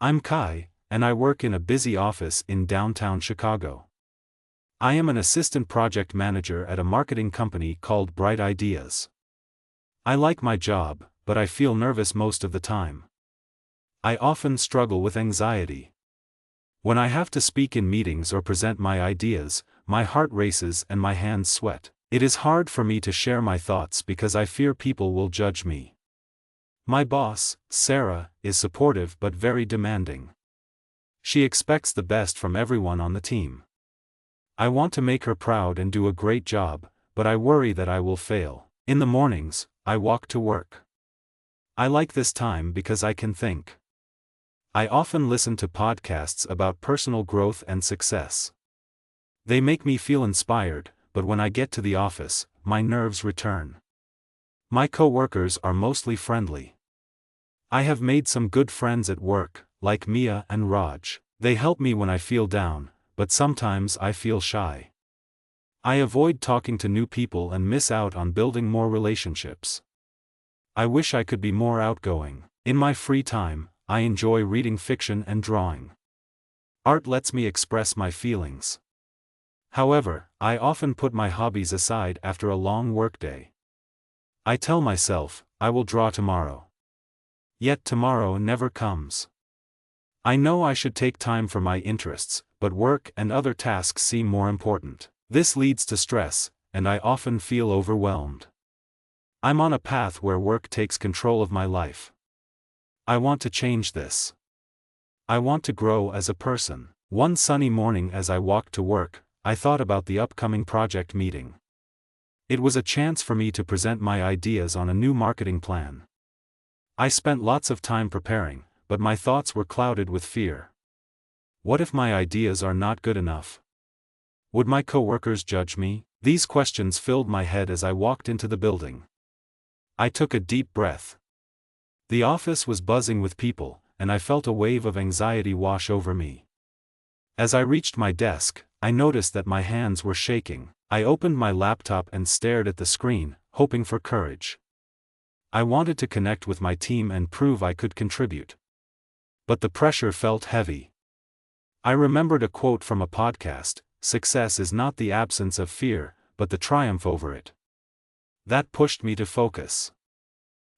I'm Kai, and I work in a busy office in downtown Chicago. I am an assistant project manager at a marketing company called Bright Ideas. I like my job, but I feel nervous most of the time. I often struggle with anxiety. When I have to speak in meetings or present my ideas, my heart races and my hands sweat. It is hard for me to share my thoughts because I fear people will judge me. My boss, Sarah, is supportive but very demanding. She expects the best from everyone on the team. I want to make her proud and do a great job, but I worry that I will fail. In the mornings, I walk to work. I like this time because I can think. I often listen to podcasts about personal growth and success. They make me feel inspired, but when I get to the office, my nerves return. My coworkers are mostly friendly. I have made some good friends at work, like Mia and Raj. They help me when I feel down, but sometimes I feel shy. I avoid talking to new people and miss out on building more relationships. I wish I could be more outgoing. In my free time, I enjoy reading fiction and drawing. Art lets me express my feelings. However, I often put my hobbies aside after a long workday. I tell myself, I will draw tomorrow. Yet tomorrow never comes. I know I should take time for my interests, but work and other tasks seem more important. This leads to stress, and I often feel overwhelmed. I'm on a path where work takes control of my life. I want to change this. I want to grow as a person. One sunny morning as I walked to work, I thought about the upcoming project meeting. It was a chance for me to present my ideas on a new marketing plan. I spent lots of time preparing, but my thoughts were clouded with fear. What if my ideas are not good enough? Would my coworkers judge me? These questions filled my head as I walked into the building. I took a deep breath. The office was buzzing with people, and I felt a wave of anxiety wash over me. As I reached my desk, I noticed that my hands were shaking. I opened my laptop and stared at the screen, hoping for courage. I wanted to connect with my team and prove I could contribute. But the pressure felt heavy. I remembered a quote from a podcast: "Success is not the absence of fear, but the triumph over it." That pushed me to focus.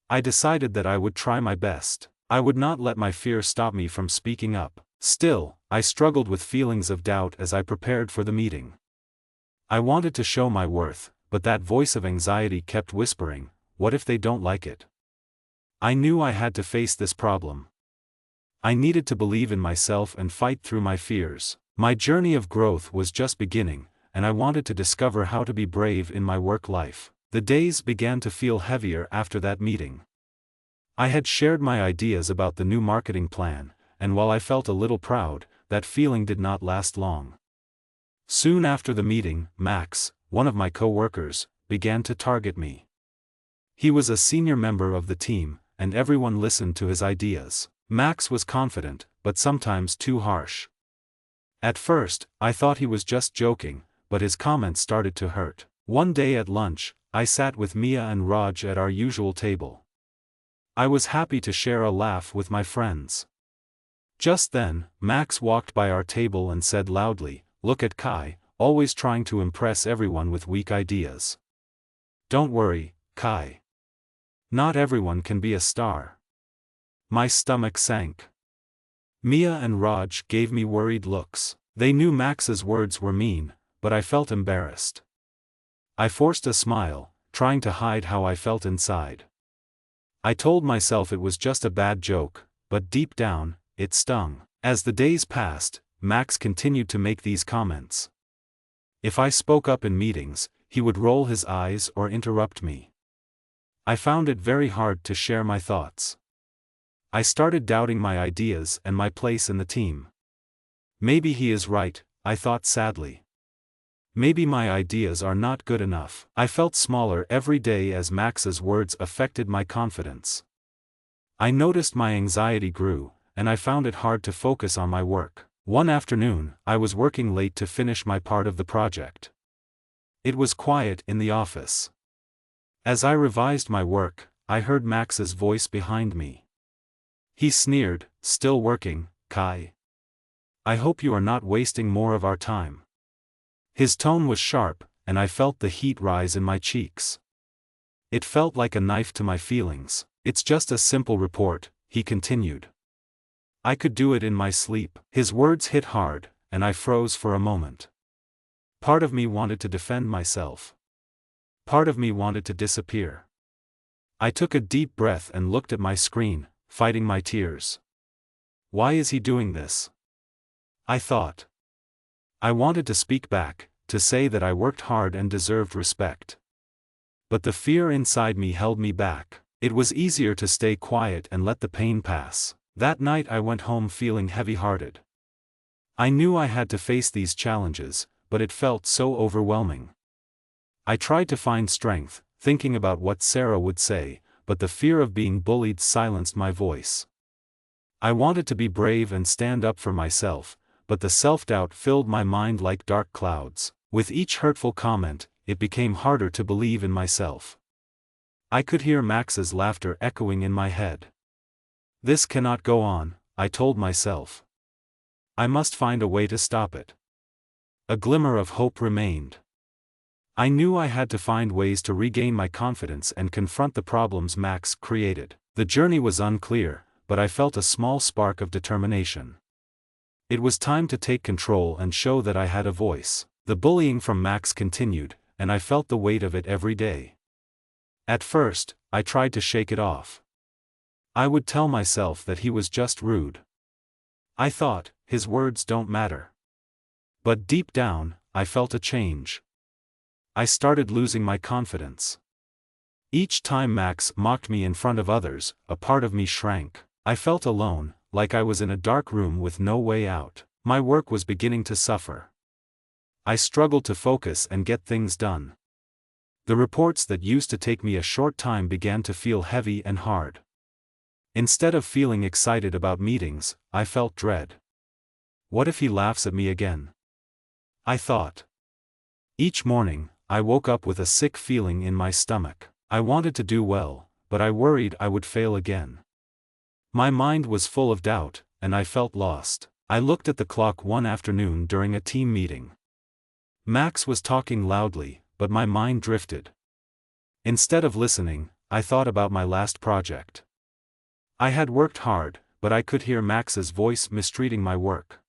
I decided that I would try my best. I would not let my fear stop me from speaking up. Still, I struggled with feelings of doubt as I prepared for the meeting. I wanted to show my worth, but that voice of anxiety kept whispering, "What if they don't like it?" I knew I had to face this problem. I needed to believe in myself and fight through my fears. My journey of growth was just beginning, and I wanted to discover how to be brave in my work life. The days began to feel heavier after that meeting. I had shared my ideas about the new marketing plan, and while I felt a little proud, that feeling did not last long. Soon after the meeting, Max, one of my coworkers, began to target me. He was a senior member of the team, and everyone listened to his ideas. Max was confident, but sometimes too harsh. At first, I thought he was just joking, but his comments started to hurt. One day at lunch, I sat with Mia and Raj at our usual table. I was happy to share a laugh with my friends. Just then, Max walked by our table and said loudly, "Look at Kai, always trying to impress everyone with weak ideas." "Don't worry, Kai. Not everyone can be a star." My stomach sank. Mia and Raj gave me worried looks. They knew Max's words were mean, but I felt embarrassed. I forced a smile, trying to hide how I felt inside. I told myself it was just a bad joke, but deep down, it stung. As the days passed, Max continued to make these comments. If I spoke up in meetings, he would roll his eyes or interrupt me. I found it very hard to share my thoughts. I started doubting my ideas and my place in the team. Maybe he is right, I thought sadly. Maybe my ideas are not good enough. I felt smaller every day as Max's words affected my confidence. I noticed my anxiety grew, and I found it hard to focus on my work. One afternoon, I was working late to finish my part of the project. It was quiet in the office. As I revised my work, I heard Max's voice behind me. He sneered, "Still working, Kai. I hope you are not wasting more of our time. His tone was sharp, and I felt the heat rise in my cheeks. It felt like a knife to my feelings. It's just a simple report, he continued. I could do it in my sleep. His words hit hard, and I froze for a moment. Part of me wanted to defend myself. Part of me wanted to disappear. I took a deep breath and looked at my screen, fighting my tears. Why is he doing this? I thought. I wanted to speak back, to say that I worked hard and deserved respect. But the fear inside me held me back. It was easier to stay quiet and let the pain pass. That night I went home feeling heavy-hearted. I knew I had to face these challenges, but it felt so overwhelming. I tried to find strength, thinking about what Sarah would say, but the fear of being bullied silenced my voice. I wanted to be brave and stand up for myself, but the self-doubt filled my mind like dark clouds. With each hurtful comment, it became harder to believe in myself. I could hear Max's laughter echoing in my head. This cannot go on, I told myself. I must find a way to stop it. A glimmer of hope remained. I knew I had to find ways to regain my confidence and confront the problems Max created. The journey was unclear, but I felt a small spark of determination. It was time to take control and show that I had a voice. The bullying from Max continued, and I felt the weight of it every day. At first, I tried to shake it off. I would tell myself that he was just rude. I thought, his words don't matter. But deep down, I felt a change. I started losing my confidence. Each time Max mocked me in front of others, a part of me shrank. I felt alone, like I was in a dark room with no way out. My work was beginning to suffer. I struggled to focus and get things done. The reports that used to take me a short time began to feel heavy and hard. Instead of feeling excited about meetings, I felt dread. What if he laughs at me again? I thought. Each morning, I woke up with a sick feeling in my stomach. I wanted to do well, but I worried I would fail again. My mind was full of doubt, and I felt lost. I looked at the clock one afternoon during a team meeting. Max was talking loudly, but my mind drifted. Instead of listening, I thought about my last project. I had worked hard, but I could hear Max's voice mistreating my work.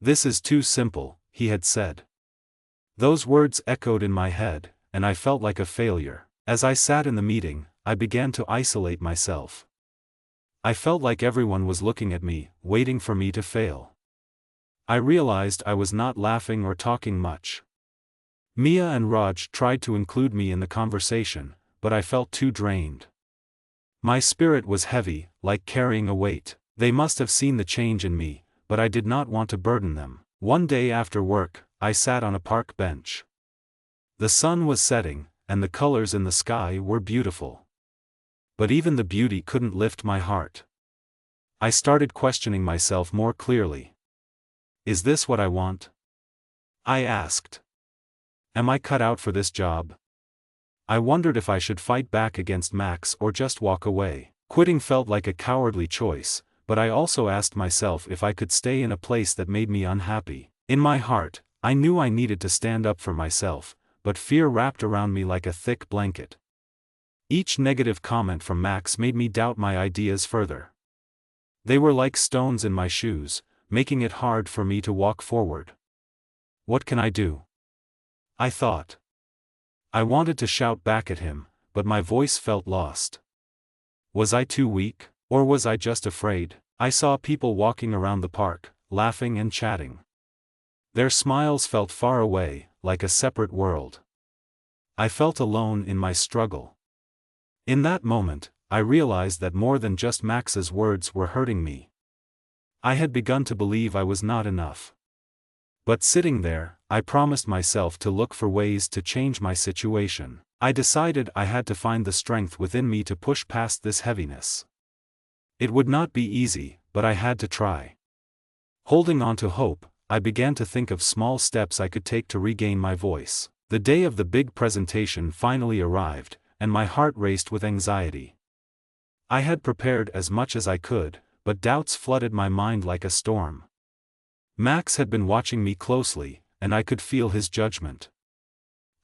This is too simple, he had said. Those words echoed in my head, and I felt like a failure. As I sat in the meeting, I began to isolate myself. I felt like everyone was looking at me, waiting for me to fail. I realized I was not laughing or talking much. Mia and Raj tried to include me in the conversation, but I felt too drained. My spirit was heavy, like carrying a weight. They must have seen the change in me, but I did not want to burden them. One day after work, I sat on a park bench. The sun was setting, and the colors in the sky were beautiful. But even the beauty couldn't lift my heart. I started questioning myself more clearly. Is this what I want? I asked. Am I cut out for this job? I wondered if I should fight back against Max or just walk away. Quitting felt like a cowardly choice, but I also asked myself if I could stay in a place that made me unhappy. In my heart, I knew I needed to stand up for myself, but fear wrapped around me like a thick blanket. Each negative comment from Max made me doubt my ideas further. They were like stones in my shoes, making it hard for me to walk forward. What can I do? I thought. I wanted to shout back at him, but my voice felt lost. Was I too weak, or was I just afraid? I saw people walking around the park, laughing and chatting. Their smiles felt far away, like a separate world. I felt alone in my struggle. In that moment, I realized that more than just Max's words were hurting me. I had begun to believe I was not enough. But sitting there, I promised myself to look for ways to change my situation. I decided I had to find the strength within me to push past this heaviness. It would not be easy, but I had to try. Holding on to hope, I began to think of small steps I could take to regain my voice. The day of the big presentation finally arrived, and my heart raced with anxiety. I had prepared as much as I could, but doubts flooded my mind like a storm. Max had been watching me closely, and I could feel his judgment.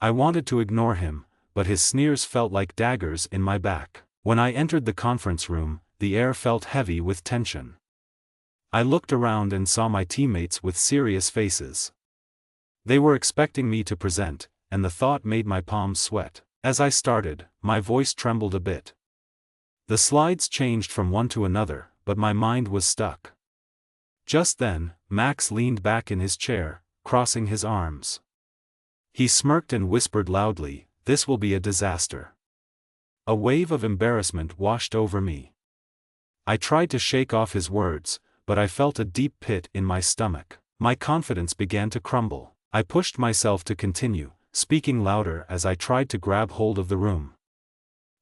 I wanted to ignore him, but his sneers felt like daggers in my back. When I entered the conference room, the air felt heavy with tension. I looked around and saw my teammates with serious faces. They were expecting me to present, and the thought made my palms sweat. As I started, my voice trembled a bit. The slides changed from one to another, but my mind was stuck. Just then, Max leaned back in his chair, crossing his arms. He smirked and whispered loudly, "This will be a disaster." A wave of embarrassment washed over me. I tried to shake off his words, but I felt a deep pit in my stomach. My confidence began to crumble. I pushed myself to continue, speaking louder as I tried to grab hold of the room.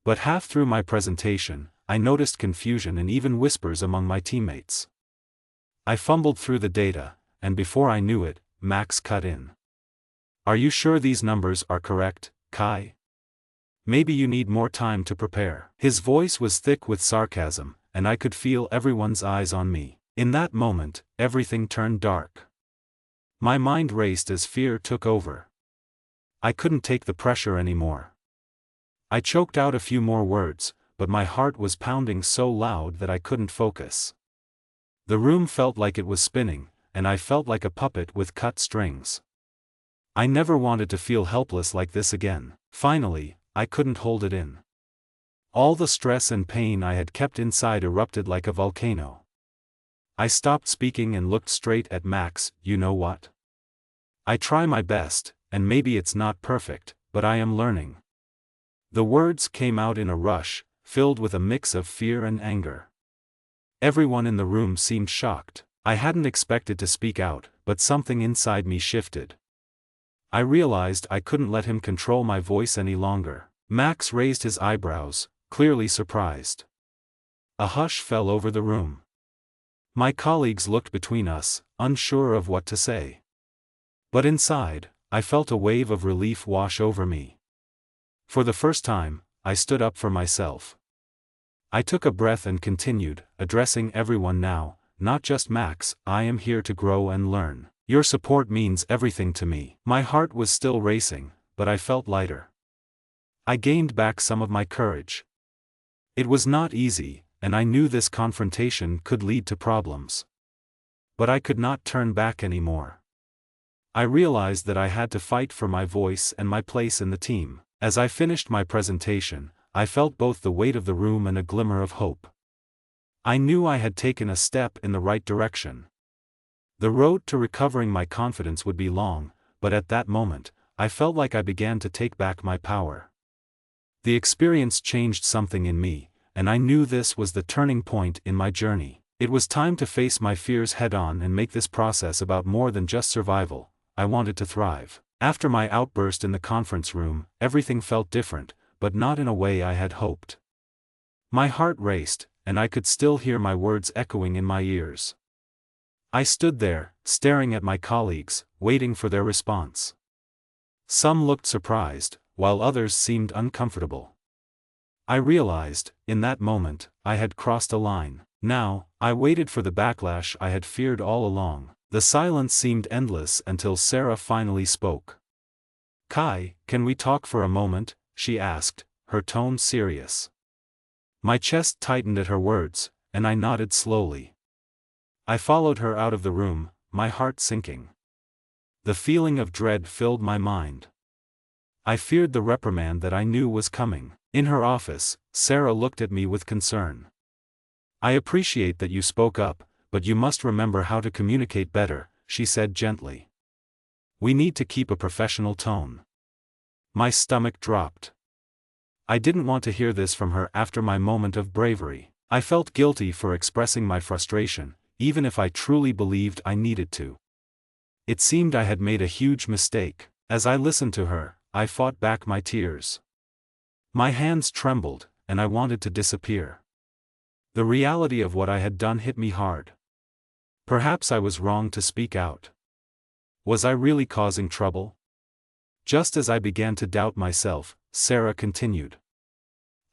But half through my presentation, I noticed confusion and even whispers among my teammates. I fumbled through the data, and before I knew it, Max cut in. "Are you sure these numbers are correct, Kai? Maybe you need more time to prepare." His voice was thick with sarcasm, and I could feel everyone's eyes on me. In that moment, everything turned dark. My mind raced as fear took over. I couldn't take the pressure anymore. I choked out a few more words, but my heart was pounding so loud that I couldn't focus. The room felt like it was spinning, and I felt like a puppet with cut strings. I never wanted to feel helpless like this again. Finally, I couldn't hold it in. All the stress and pain I had kept inside erupted like a volcano. I stopped speaking and looked straight at Max. "You know what? I try my best, and maybe it's not perfect, but I am learning." The words came out in a rush, filled with a mix of fear and anger. Everyone in the room seemed shocked. I hadn't expected to speak out, but something inside me shifted. I realized I couldn't let him control my voice any longer. Max raised his eyebrows, clearly surprised. A hush fell over the room. My colleagues looked between us, unsure of what to say. But inside, I felt a wave of relief wash over me. For the first time, I stood up for myself. I took a breath and continued, addressing everyone now, "Not just Max, I am here to grow and learn. Your support means everything to me." My heart was still racing, but I felt lighter. I gained back some of my courage. It was not easy, and I knew this confrontation could lead to problems. But I could not turn back anymore. I realized that I had to fight for my voice and my place in the team. As I finished my presentation, I felt both the weight of the room and a glimmer of hope. I knew I had taken a step in the right direction. The road to recovering my confidence would be long, but at that moment, I felt like I began to take back my power. The experience changed something in me, and I knew this was the turning point in my journey. It was time to face my fears head-on and make this process about more than just survival. I wanted to thrive. After my outburst in the conference room, everything felt different, but not in a way I had hoped. My heart raced, and I could still hear my words echoing in my ears. I stood there, staring at my colleagues, waiting for their response. Some looked surprised, while others seemed uncomfortable. I realized, in that moment, I had crossed a line. Now, I waited for the backlash I had feared all along. The silence seemed endless until Sarah finally spoke. "Kai, can we talk for a moment?" she asked, her tone serious. My chest tightened at her words, and I nodded slowly. I followed her out of the room, my heart sinking. The feeling of dread filled my mind. I feared the reprimand that I knew was coming. In her office, Sarah looked at me with concern. "I appreciate that you spoke up, but you must remember how to communicate better," she said gently. "We need to keep a professional tone." My stomach dropped. I didn't want to hear this from her after my moment of bravery. I felt guilty for expressing my frustration, even if I truly believed I needed to. It seemed I had made a huge mistake. As I listened to her, I fought back my tears. My hands trembled, and I wanted to disappear. The reality of what I had done hit me hard. Perhaps I was wrong to speak out. Was I really causing trouble? Just as I began to doubt myself, Sarah continued.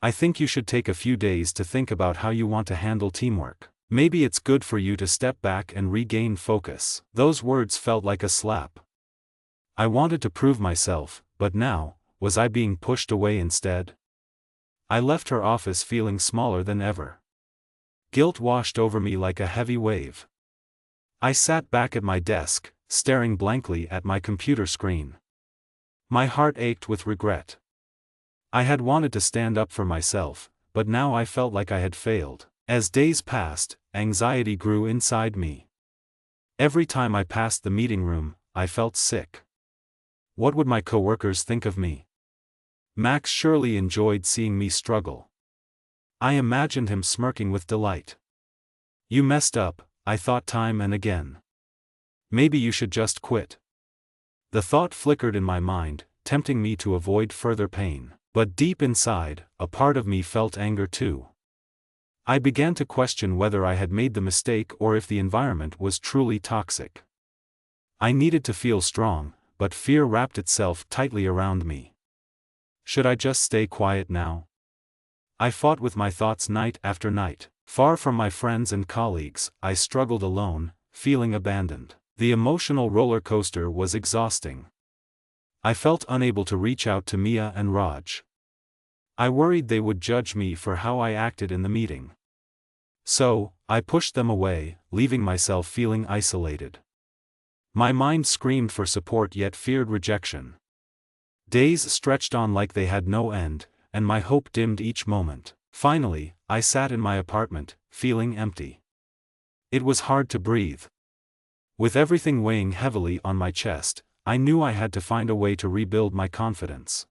"I think you should take a few days to think about how you want to handle teamwork. Maybe it's good for you to step back and regain focus. Those words felt like a slap. I wanted to prove myself, but now, was I being pushed away instead? I left her office feeling smaller than ever. Guilt washed over me like a heavy wave. I sat back at my desk, staring blankly at my computer screen. My heart ached with regret. I had wanted to stand up for myself, but now I felt like I had failed. As days passed, anxiety grew inside me. Every time I passed the meeting room, I felt sick. What would my coworkers think of me? Max surely enjoyed seeing me struggle. I imagined him smirking with delight. You messed up, I thought time and again. Maybe you should just quit. The thought flickered in my mind, tempting me to avoid further pain. But deep inside, a part of me felt anger too. I began to question whether I had made the mistake or if the environment was truly toxic. I needed to feel strong, but fear wrapped itself tightly around me. Should I just stay quiet now? I fought with my thoughts night after night. Far from my friends and colleagues, I struggled alone, feeling abandoned. The emotional roller coaster was exhausting. I felt unable to reach out to Mia and Raj. I worried they would judge me for how I acted in the meeting. So, I pushed them away, leaving myself feeling isolated. My mind screamed for support yet feared rejection. Days stretched on like they had no end, and my hope dimmed each moment. Finally, I sat in my apartment, feeling empty. It was hard to breathe. With everything weighing heavily on my chest, I knew I had to find a way to rebuild my confidence.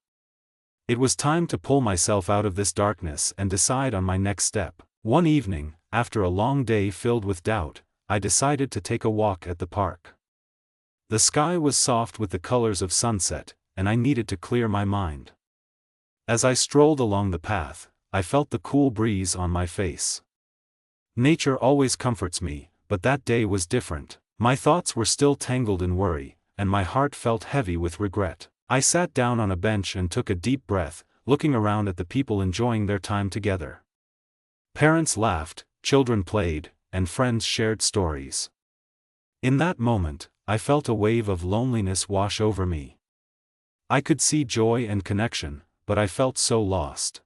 It was time to pull myself out of this darkness and decide on my next step. One evening, after a long day filled with doubt, I decided to take a walk at the park. The sky was soft with the colors of sunset, and I needed to clear my mind. As I strolled along the path, I felt the cool breeze on my face. Nature always comforts me, but that day was different. My thoughts were still tangled in worry, and my heart felt heavy with regret. I sat down on a bench and took a deep breath, looking around at the people enjoying their time together. Parents laughed, children played, and friends shared stories. In that moment, I felt a wave of loneliness wash over me. I could see joy and connection, but I felt so lost.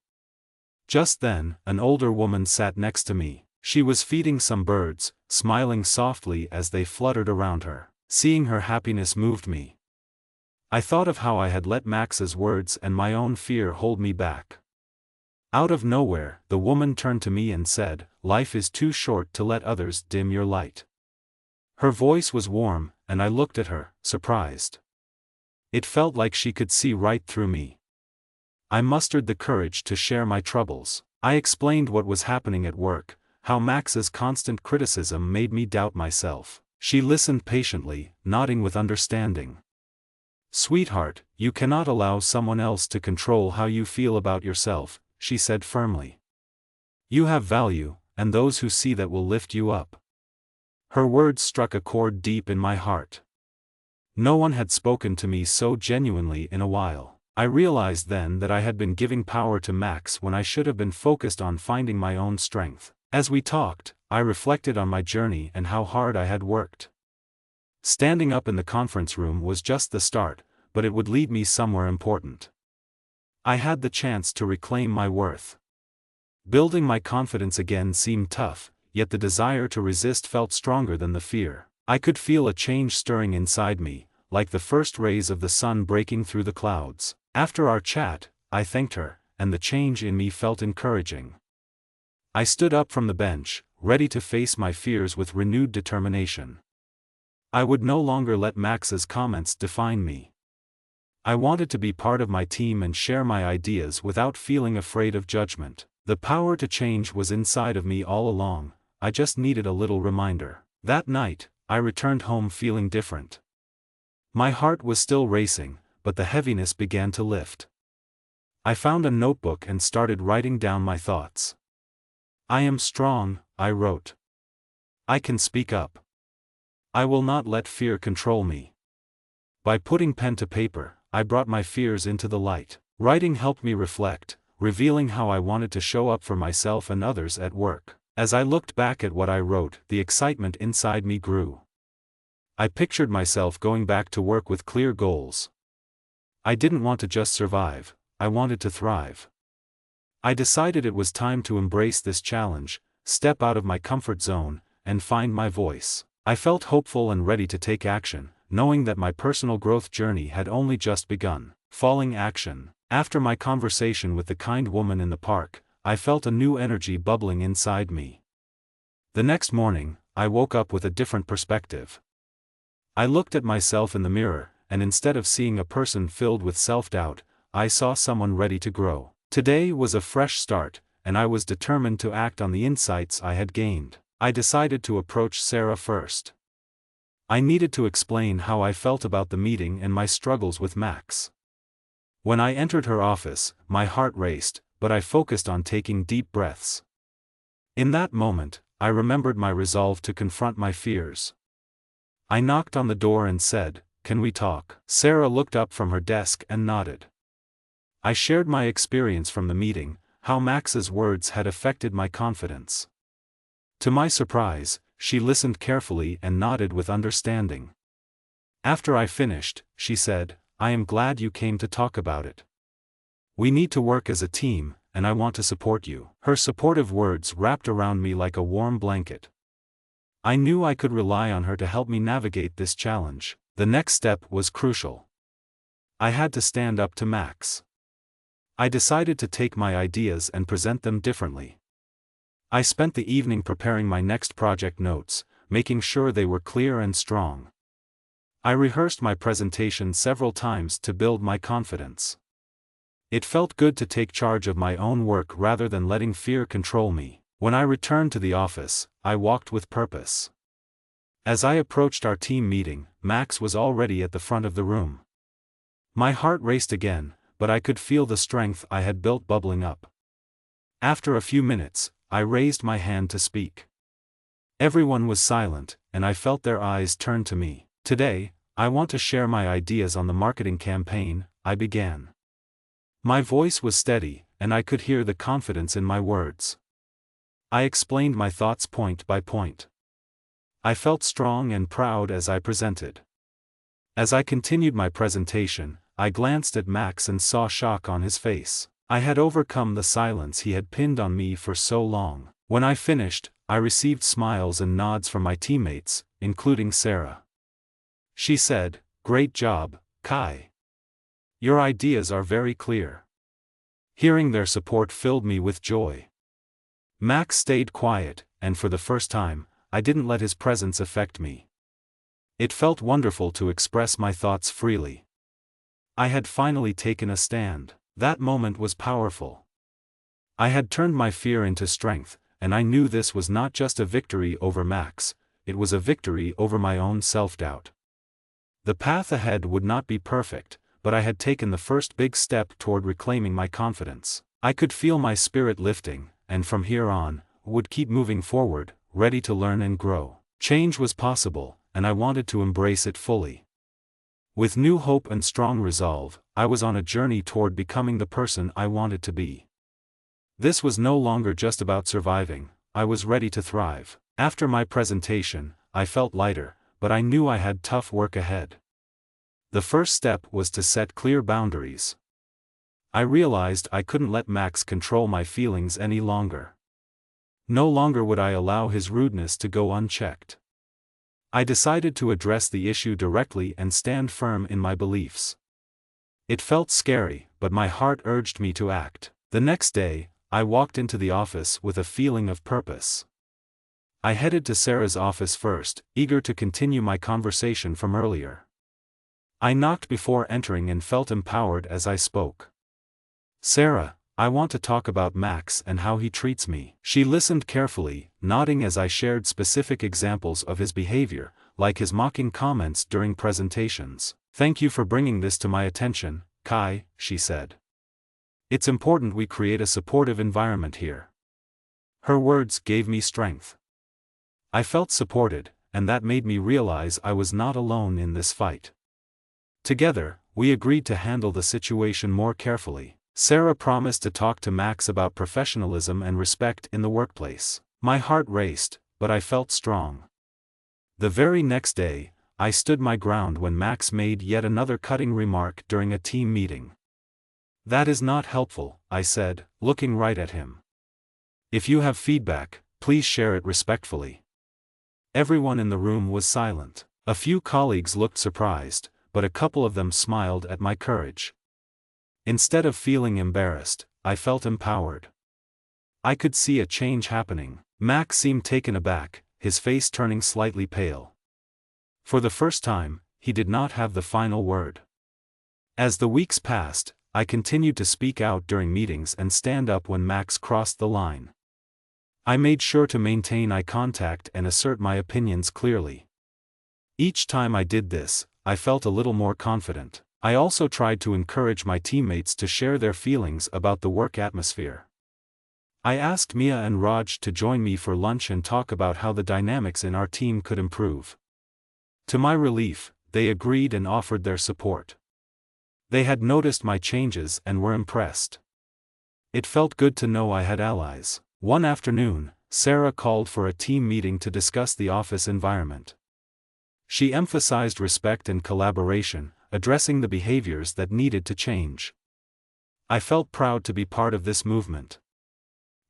Just then, an older woman sat next to me. She was feeding some birds, smiling softly as they fluttered around her. Seeing her happiness moved me. I thought of how I had let Max's words and my own fear hold me back. Out of nowhere, the woman turned to me and said, "Life is too short to let others dim your light." Her voice was warm, and I looked at her, surprised. It felt like she could see right through me. I mustered the courage to share my troubles. I explained what was happening at work, how Max's constant criticism made me doubt myself. She listened patiently, nodding with understanding. "Sweetheart, you cannot allow someone else to control how you feel about yourself," she said firmly. "You have value, and those who see that will lift you up." Her words struck a chord deep in my heart. No one had spoken to me so genuinely in a while. I realized then that I had been giving power to Max when I should have been focused on finding my own strength. As we talked, I reflected on my journey and how hard I had worked. Standing up in the conference room was just the start, but it would lead me somewhere important. I had the chance to reclaim my worth. Building my confidence again seemed tough, yet the desire to resist felt stronger than the fear. I could feel a change stirring inside me, like the first rays of the sun breaking through the clouds. After our chat, I thanked her, and the change in me felt encouraging. I stood up from the bench, ready to face my fears with renewed determination. I would no longer let Max's comments define me. I wanted to be part of my team and share my ideas without feeling afraid of judgment. The power to change was inside of me all along, I just needed a little reminder. That night, I returned home feeling different. My heart was still racing, but the heaviness began to lift. I found a notebook and started writing down my thoughts. "I am strong," I wrote. "I can speak up. I will not let fear control me." By putting pen to paper, I brought my fears into the light. Writing helped me reflect, revealing how I wanted to show up for myself and others at work. As I looked back at what I wrote, the excitement inside me grew. I pictured myself going back to work with clear goals. I didn't want to just survive, I wanted to thrive. I decided it was time to embrace this challenge, step out of my comfort zone, and find my voice. I felt hopeful and ready to take action, knowing that my personal growth journey had only just begun. Falling action. After my conversation with the kind woman in the park, I felt a new energy bubbling inside me. The next morning, I woke up with a different perspective. I looked at myself in the mirror, and instead of seeing a person filled with self-doubt, I saw someone ready to grow. Today was a fresh start, and I was determined to act on the insights I had gained. I decided to approach Sarah first. I needed to explain how I felt about the meeting and my struggles with Max. When I entered her office, my heart raced, but I focused on taking deep breaths. In that moment, I remembered my resolve to confront my fears. I knocked on the door and said, "Can we talk?" Sarah looked up from her desk and nodded. I shared my experience from the meeting, how Max's words had affected my confidence. To my surprise, she listened carefully and nodded with understanding. After I finished, she said, "I am glad you came to talk about it. We need to work as a team, and I want to support you." Her supportive words wrapped around me like a warm blanket. I knew I could rely on her to help me navigate this challenge. The next step was crucial. I had to stand up to Max. I decided to take my ideas and present them differently. I spent the evening preparing my next project notes, making sure they were clear and strong. I rehearsed my presentation several times to build my confidence. It felt good to take charge of my own work rather than letting fear control me. When I returned to the office, I walked with purpose. As I approached our team meeting, Max was already at the front of the room. My heart raced again, but I could feel the strength I had built bubbling up. After a few minutes, I raised my hand to speak. Everyone was silent, and I felt their eyes turn to me. "Today, I want to share my ideas on the marketing campaign," I began. My voice was steady, and I could hear the confidence in my words. I explained my thoughts point by point. I felt strong and proud as I presented. As I continued my presentation, I glanced at Max and saw shock on his face. I had overcome the silence he had pinned on me for so long. When I finished, I received smiles and nods from my teammates, including Sarah. She said, "Great job, Kai. Your ideas are very clear." Hearing their support filled me with joy. Max stayed quiet, and for the first time, I didn't let his presence affect me. It felt wonderful to express my thoughts freely. I had finally taken a stand. That moment was powerful. I had turned my fear into strength, and I knew this was not just a victory over Max, it was a victory over my own self-doubt. The path ahead would not be perfect, but I had taken the first big step toward reclaiming my confidence. I could feel my spirit lifting, and from here on, would keep moving forward, ready to learn and grow. Change was possible, and I wanted to embrace it fully. With new hope and strong resolve, I was on a journey toward becoming the person I wanted to be. This was no longer just about surviving, I was ready to thrive. After my presentation, I felt lighter, but I knew I had tough work ahead. The first step was to set clear boundaries. I realized I couldn't let Max control my feelings any longer. No longer would I allow his rudeness to go unchecked. I decided to address the issue directly and stand firm in my beliefs. It felt scary, but my heart urged me to act. The next day, I walked into the office with a feeling of purpose. I headed to Sarah's office first, eager to continue my conversation from earlier. I knocked before entering and felt empowered as I spoke. "Sarah, I want to talk about Max and how he treats me." She listened carefully, nodding as I shared specific examples of his behavior, like his mocking comments during presentations. "Thank you for bringing this to my attention, Kai," she said. "It's important we create a supportive environment here." Her words gave me strength. I felt supported, and that made me realize I was not alone in this fight. Together, we agreed to handle the situation more carefully. Sarah promised to talk to Max about professionalism and respect in the workplace. My heart raced, but I felt strong. The very next day, I stood my ground when Max made yet another cutting remark during a team meeting. "That is not helpful," I said, looking right at him. "If you have feedback, please share it respectfully." Everyone in the room was silent. A few colleagues looked surprised, but a couple of them smiled at my courage. Instead of feeling embarrassed, I felt empowered. I could see a change happening. Max seemed taken aback, his face turning slightly pale. For the first time, he did not have the final word. As the weeks passed, I continued to speak out during meetings and stand up when Max crossed the line. I made sure to maintain eye contact and assert my opinions clearly. Each time I did this, I felt a little more confident. I also tried to encourage my teammates to share their feelings about the work atmosphere. I asked Mia and Raj to join me for lunch and talk about how the dynamics in our team could improve. To my relief, they agreed and offered their support. They had noticed my changes and were impressed. It felt good to know I had allies. One afternoon, Sarah called for a team meeting to discuss the office environment. She emphasized respect and collaboration, addressing the behaviors that needed to change. I felt proud to be part of this movement.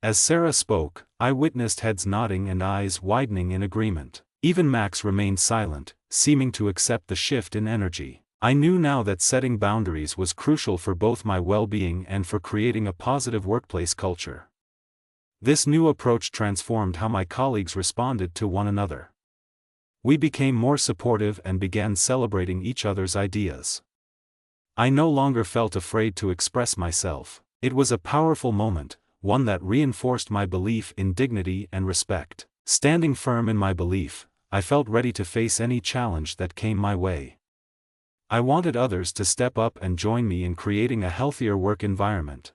As Sarah spoke, I witnessed heads nodding and eyes widening in agreement. Even Max remained silent, seeming to accept the shift in energy. I knew now that setting boundaries was crucial for both my well-being and for creating a positive workplace culture. This new approach transformed how my colleagues responded to one another. We became more supportive and began celebrating each other's ideas. I no longer felt afraid to express myself. It was a powerful moment, one that reinforced my belief in dignity and respect. Standing firm in my belief, I felt ready to face any challenge that came my way. I wanted others to step up and join me in creating a healthier work environment.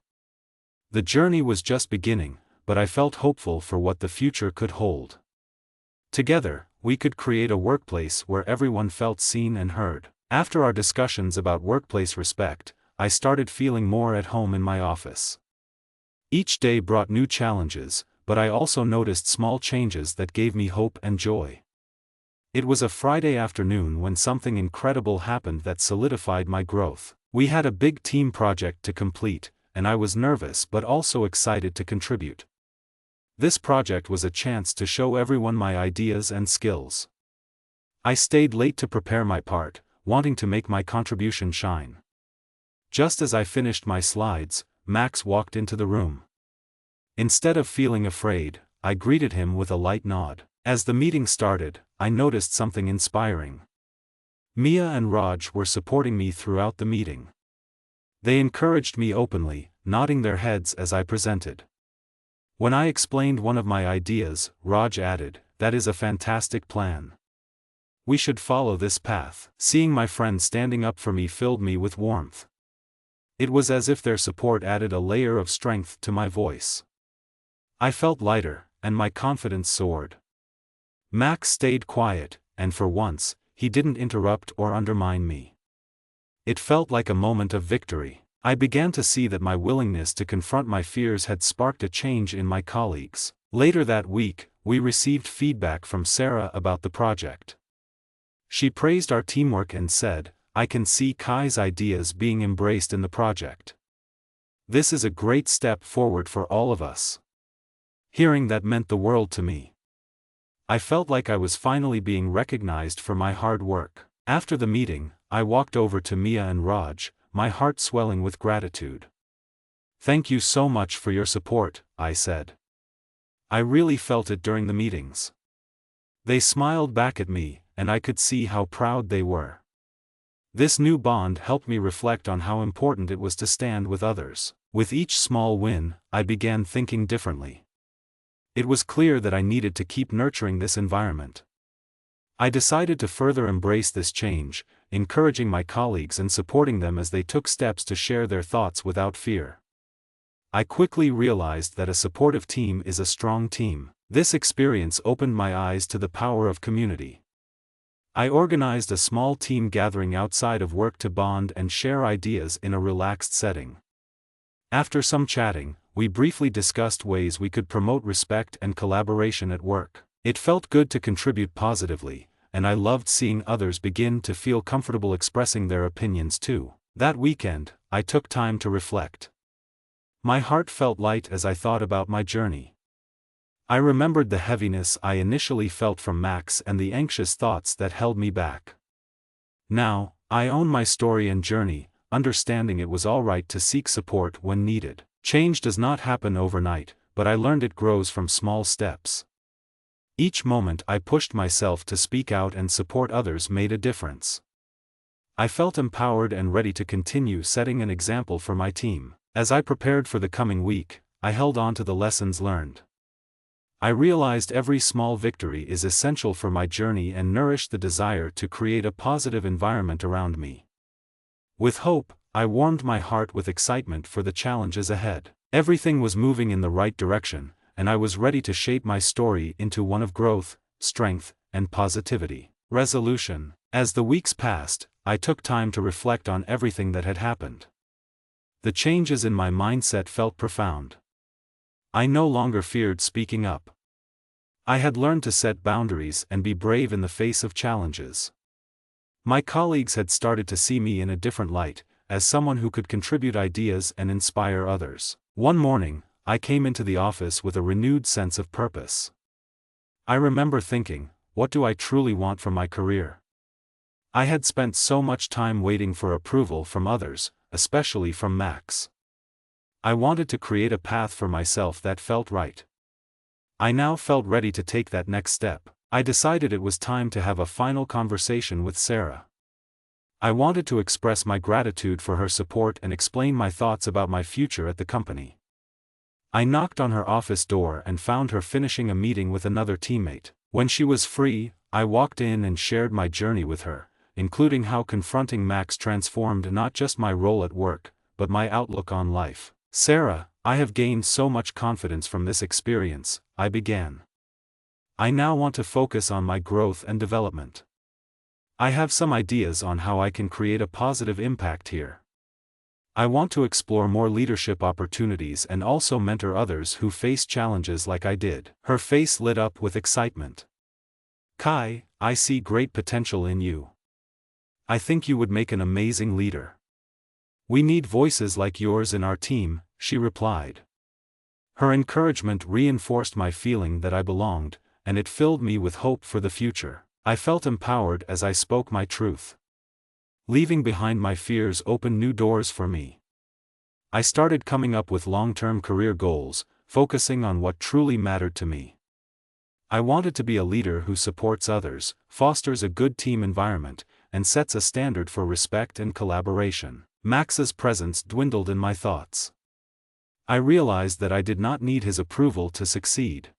The journey was just beginning, but I felt hopeful for what the future could hold. Together, we could create a workplace where everyone felt seen and heard. After our discussions about workplace respect, I started feeling more at home in my office. Each day brought new challenges, but I also noticed small changes that gave me hope and joy. It was a Friday afternoon when something incredible happened that solidified my growth. We had a big team project to complete, and I was nervous but also excited to contribute. This project was a chance to show everyone my ideas and skills. I stayed late to prepare my part, wanting to make my contribution shine. Just as I finished my slides, Max walked into the room. Instead of feeling afraid, I greeted him with a light nod. As the meeting started, I noticed something inspiring. Mia and Raj were supporting me throughout the meeting. They encouraged me openly, nodding their heads as I presented. When I explained one of my ideas, Raj added, "That is a fantastic plan. We should follow this path." Seeing my friends standing up for me filled me with warmth. It was as if their support added a layer of strength to my voice. I felt lighter, and my confidence soared. Max stayed quiet, and for once, he didn't interrupt or undermine me. It felt like a moment of victory. I began to see that my willingness to confront my fears had sparked a change in my colleagues. Later that week, we received feedback from Sarah about the project. She praised our teamwork and said, "I can see Kai's ideas being embraced in the project. This is a great step forward for all of us." Hearing that meant the world to me. I felt like I was finally being recognized for my hard work. After the meeting, I walked over to Mia and Raj, my heart swelling with gratitude. "Thank you so much for your support," I said. I really felt it during the meetings. They smiled back at me, and I could see how proud they were. This new bond helped me reflect on how important it was to stand with others. With each small win, I began thinking differently. It was clear that I needed to keep nurturing this environment. I decided to further embrace this change, encouraging my colleagues and supporting them as they took steps to share their thoughts without fear. I quickly realized that a supportive team is a strong team. This experience opened my eyes to the power of community. I organized a small team gathering outside of work to bond and share ideas in a relaxed setting. After some chatting, we briefly discussed ways we could promote respect and collaboration at work. It felt good to contribute positively, and I loved seeing others begin to feel comfortable expressing their opinions too. That weekend, I took time to reflect. My heart felt light as I thought about my journey. I remembered the heaviness I initially felt from Max and the anxious thoughts that held me back. Now, I own my story and journey, understanding it was all right to seek support when needed. Change does not happen overnight, but I learned it grows from small steps. Each moment I pushed myself to speak out and support others made a difference. I felt empowered and ready to continue setting an example for my team. As I prepared for the coming week, I held on to the lessons learned. I realized every small victory is essential for my journey and nourished the desire to create a positive environment around me. With hope, I warmed my heart with excitement for the challenges ahead. Everything was moving in the right direction, and I was ready to shape my story into one of growth, strength, and positivity. Resolution. As the weeks passed, I took time to reflect on everything that had happened. The changes in my mindset felt profound. I no longer feared speaking up. I had learned to set boundaries and be brave in the face of challenges. My colleagues had started to see me in a different light, as someone who could contribute ideas and inspire others. One morning, I came into the office with a renewed sense of purpose. I remember thinking, what do I truly want from my career? I had spent so much time waiting for approval from others, especially from Max. I wanted to create a path for myself that felt right. I now felt ready to take that next step. I decided it was time to have a final conversation with Sarah. I wanted to express my gratitude for her support and explain my thoughts about my future at the company. I knocked on her office door and found her finishing a meeting with another teammate. When she was free, I walked in and shared my journey with her, including how confronting Max transformed not just my role at work, but my outlook on life. Sarah, I have gained so much confidence from this experience, I began. I now want to focus on my growth and development. I have some ideas on how I can create a positive impact here. I want to explore more leadership opportunities and also mentor others who face challenges like I did. Her face lit up with excitement. Kai, I see great potential in you. I think you would make an amazing leader. We need voices like yours in our team, she replied. Her encouragement reinforced my feeling that I belonged, and it filled me with hope for the future. I felt empowered as I spoke my truth. Leaving behind my fears opened new doors for me. I started coming up with long-term career goals, focusing on what truly mattered to me. I wanted to be a leader who supports others, fosters a good team environment, and sets a standard for respect and collaboration. Max's presence dwindled in my thoughts. I realized that I did not need his approval to succeed.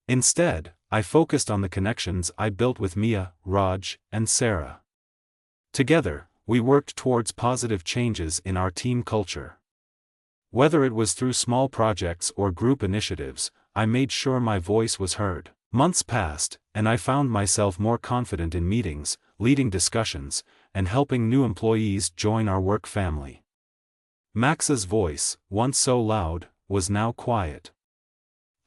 Instead, I focused on the connections I built with Mia, Raj, and Sarah. Together, we worked towards positive changes in our team culture. Whether it was through small projects or group initiatives, I made sure my voice was heard. Months passed, and I found myself more confident in meetings, leading discussions, and helping new employees join our work family. Max's voice, once so loud, was now quiet.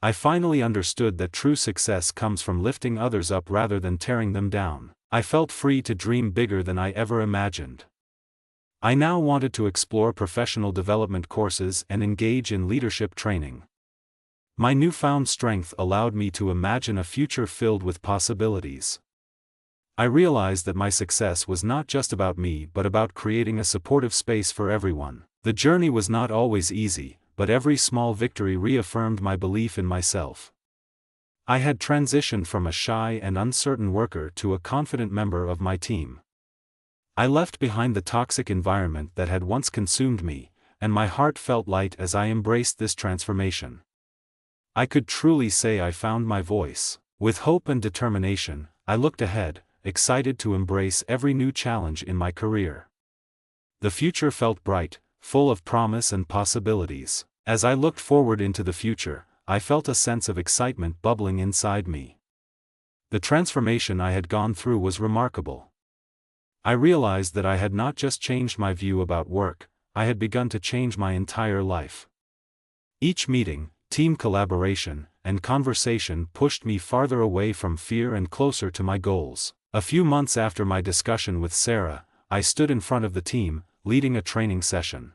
I finally understood that true success comes from lifting others up rather than tearing them down. I felt free to dream bigger than I ever imagined. I now wanted to explore professional development courses and engage in leadership training. My newfound strength allowed me to imagine a future filled with possibilities. I realized that my success was not just about me but about creating a supportive space for everyone. The journey was not always easy, but every small victory reaffirmed my belief in myself. I had transitioned from a shy and uncertain worker to a confident member of my team. I left behind the toxic environment that had once consumed me, and my heart felt light as I embraced this transformation. I could truly say I found my voice. With hope and determination, I looked ahead, excited to embrace every new challenge in my career. The future felt bright, full of promise and possibilities. As I looked forward into the future, I felt a sense of excitement bubbling inside me. The transformation I had gone through was remarkable. I realized that I had not just changed my view about work, I had begun to change my entire life. Each meeting, team collaboration, and conversation pushed me farther away from fear and closer to my goals. A few months after my discussion with Sarah, I stood in front of the team, leading a training session.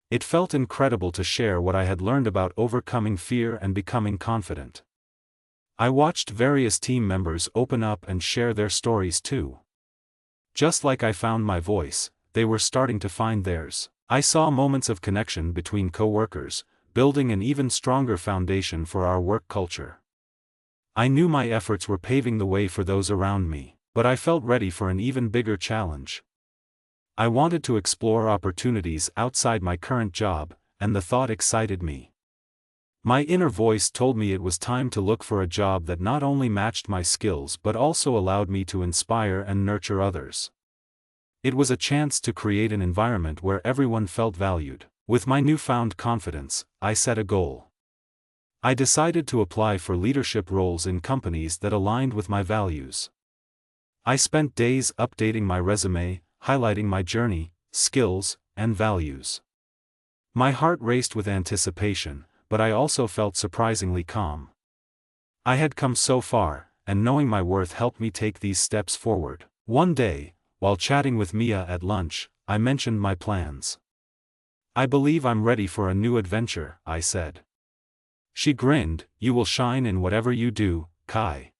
It felt incredible to share what I had learned about overcoming fear and becoming confident. I watched various team members open up and share their stories too. Just like I found my voice, they were starting to find theirs. I saw moments of connection between coworkers, building an even stronger foundation for our work culture. I knew my efforts were paving the way for those around me, but I felt ready for an even bigger challenge. I wanted to explore opportunities outside my current job, and the thought excited me. My inner voice told me it was time to look for a job that not only matched my skills but also allowed me to inspire and nurture others. It was a chance to create an environment where everyone felt valued. With my newfound confidence, I set a goal. I decided to apply for leadership roles in companies that aligned with my values. I spent days updating my resume, highlighting my journey, skills, and values. My heart raced with anticipation, but I also felt surprisingly calm. I had come so far, and knowing my worth helped me take these steps forward. One day, while chatting with Mia at lunch, I mentioned my plans. "I believe I'm ready for a new adventure," I said. She grinned. "You will shine in whatever you do, Kai.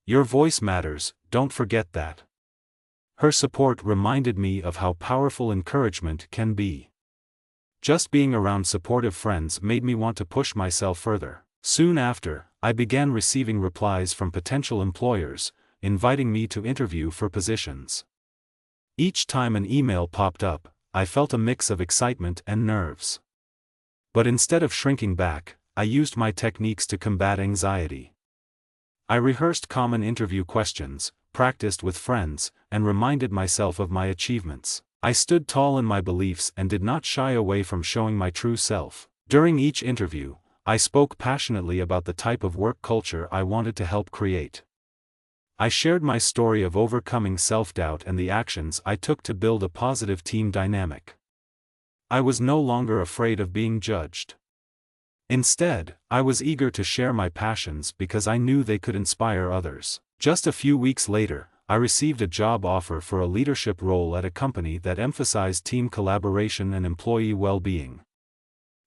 Your voice matters, don't forget that." Her support reminded me of how powerful encouragement can be. Just being around supportive friends made me want to push myself further. Soon after, I began receiving replies from potential employers, inviting me to interview for positions. Each time an email popped up, I felt a mix of excitement and nerves. But instead of shrinking back, I used my techniques to combat anxiety. I rehearsed common interview questions, practiced with friends, and reminded myself of my achievements. I stood tall in my beliefs and did not shy away from showing my true self. During each interview, I spoke passionately about the type of work culture I wanted to help create. I shared my story of overcoming self-doubt and the actions I took to build a positive team dynamic. I was no longer afraid of being judged. Instead, I was eager to share my passions because I knew they could inspire others. Just a few weeks later, I received a job offer for a leadership role at a company that emphasized team collaboration and employee well-being.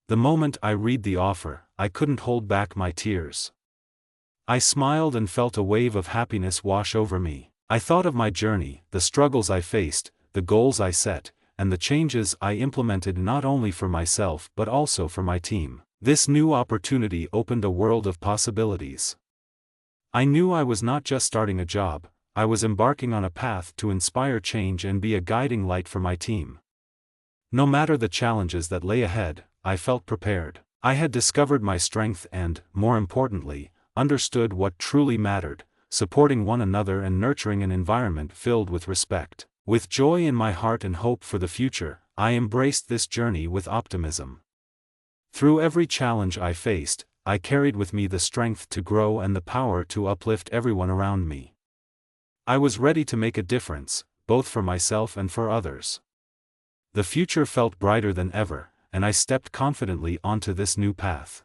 The moment I read the offer, I couldn't hold back my tears. I smiled and felt a wave of happiness wash over me. I thought of my journey, the struggles I faced, the goals I set, and the changes I implemented not only for myself but also for my team. This new opportunity opened a world of possibilities. I knew I was not just starting a job, I was embarking on a path to inspire change and be a guiding light for my team. No matter the challenges that lay ahead, I felt prepared. I had discovered my strength and, more importantly, understood what truly mattered, supporting one another and nurturing an environment filled with respect. With joy in my heart and hope for the future, I embraced this journey with optimism. Through every challenge I faced, I carried with me the strength to grow and the power to uplift everyone around me. I was ready to make a difference, both for myself and for others. The future felt brighter than ever, and I stepped confidently onto this new path.